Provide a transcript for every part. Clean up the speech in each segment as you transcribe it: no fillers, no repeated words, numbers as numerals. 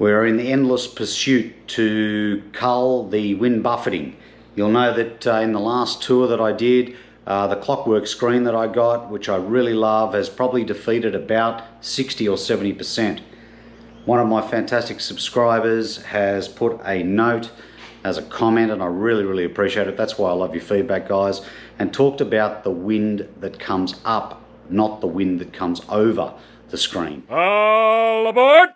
We're in the endless pursuit to cull the wind buffeting. You'll know that in the last tour that I did, the clockwork screen that I got, which I really love, has probably defeated about 60 or 70%. One of my fantastic subscribers has put a note as a comment, and I really appreciate it. That's why I love your feedback, guys, and talked about the wind that comes up, not the wind that comes over the screen. All aboard!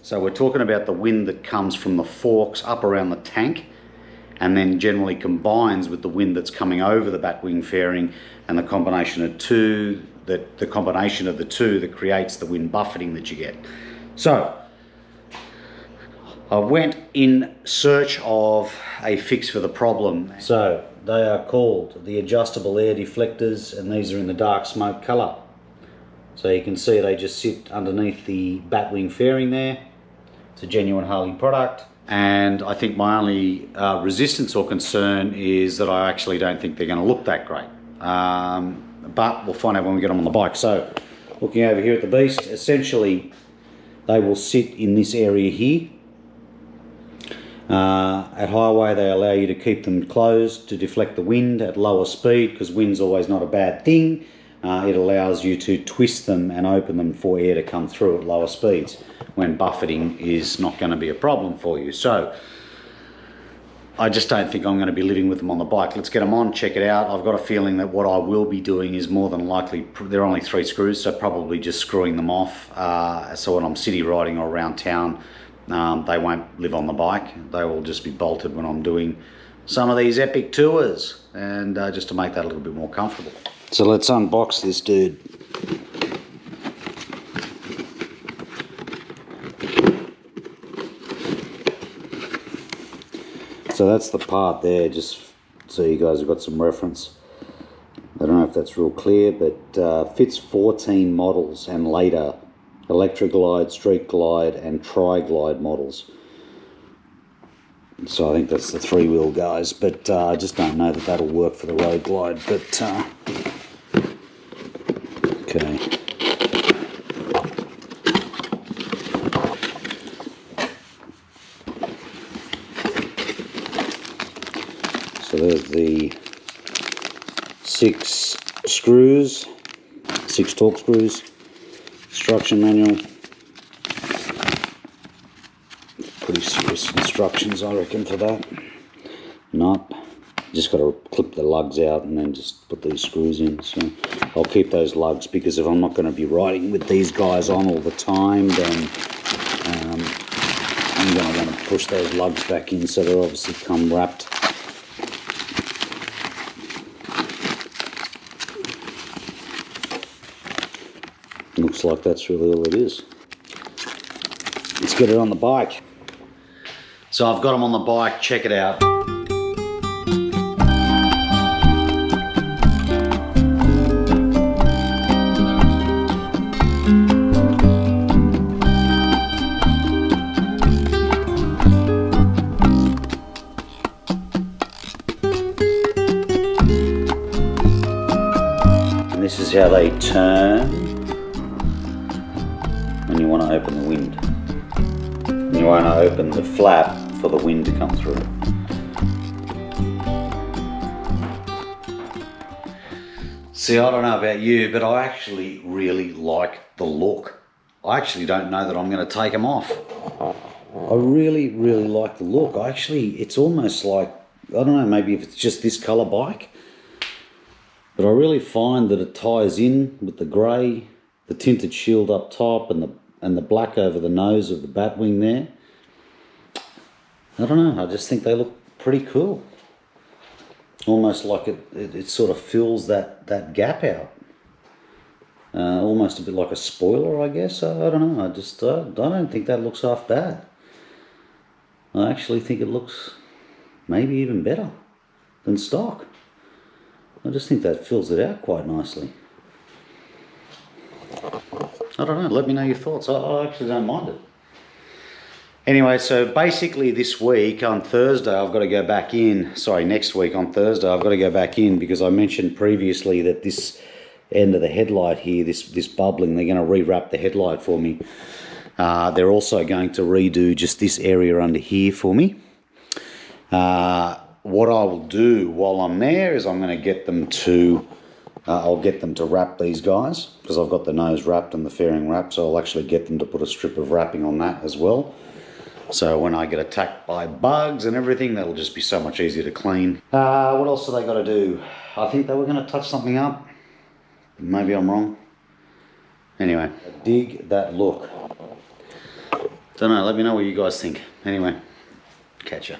So we're talking about the wind that comes from the forks up around the tank and then generally combines with the wind that's coming over the batwing fairing, and the combination of the two that creates the wind buffeting that you get. So I went in search of a fix for the problem. So they are called the adjustable air deflectors, and these are in the dark smoke colour. So you can see they just sit underneath the batwing fairing there. It's a genuine Harley product, and I think my only resistance or concern is that I actually don't think they're going to look that great. But we'll find out when we get them on the bike. So looking over here at the beast, essentially they will sit in this area here. At highway they allow you to keep them closed to deflect the wind at lower speed, because wind's always not a bad thing. It allows you to twist them and open them for air to come through at lower speeds when buffeting is not going to be a problem for you. So I just don't think I'm going to be living with them on the bike. Let's get them on, check it out. I've got a feeling that what I will be doing is more than likely, they're only 3 screws, so probably just screwing them off. So when I'm city riding or around town, they won't live on the bike. They will just be bolted when I'm doing some of these epic tours, and just to make that a little bit more comfortable. So let's unbox this dude. So that's the part there, just so you guys have got some reference. I don't know if that's real clear, but fits 14 models and later Electroglide, Street Glide and Tri-Glide models. So I think that's the 3-wheel guys, but I just don't know that that'll work for the Road Glide. But okay. So there's the 6 screws, 6 torque screws, instruction manual. Pretty serious instructions, I reckon, for that. Not. Just got to clip the lugs out and then just put these screws in. So I'll keep those lugs, because if I'm not going to be riding with these guys on all the time, then I'm going to want to push those lugs back in, so they're obviously come wrapped. Looks like that's really all it is. Let's get it on the bike. So I've got them on the bike, check it out. And this is how they turn when you want to open the wind. You want to open the flap for the wind to come through. See, I don't know about you, but I actually really like the look. I actually don't know that I'm going to take them off. I really like the look. It's almost like, I don't know, maybe if it's just this colour bike, but I really find that it ties in with the grey, the tinted shield up top, and the black over the nose of the batwing there. I don't know, I just think they look pretty cool. Almost like it sort of fills that gap out. Almost a bit like a spoiler, I guess. I don't know, I don't think that looks half bad. I actually think it looks maybe even better than stock. I just think that fills it out quite nicely. I don't know, let me know your thoughts. I actually don't mind it. Anyway, so basically this week on Thursday I've got to go back in, sorry, next week on Thursday I've got to go back in, because I mentioned previously that this end of the headlight here, this bubbling. They're going to rewrap the headlight for me. They're also going to redo just this area under here for me. What I will do while I'm there is I'm going to get them to, I'll get them to wrap these guys, because I've got the nose wrapped and the fairing wrapped, so I'll actually get them to put a strip of wrapping on that as well. So when I get attacked by bugs and everything, that'll just be so much easier to clean. What else do they got to do? I think they were going to touch something up. Maybe I'm wrong. Anyway, dig that look. Don't know, let me know what you guys think. Anyway, catch ya.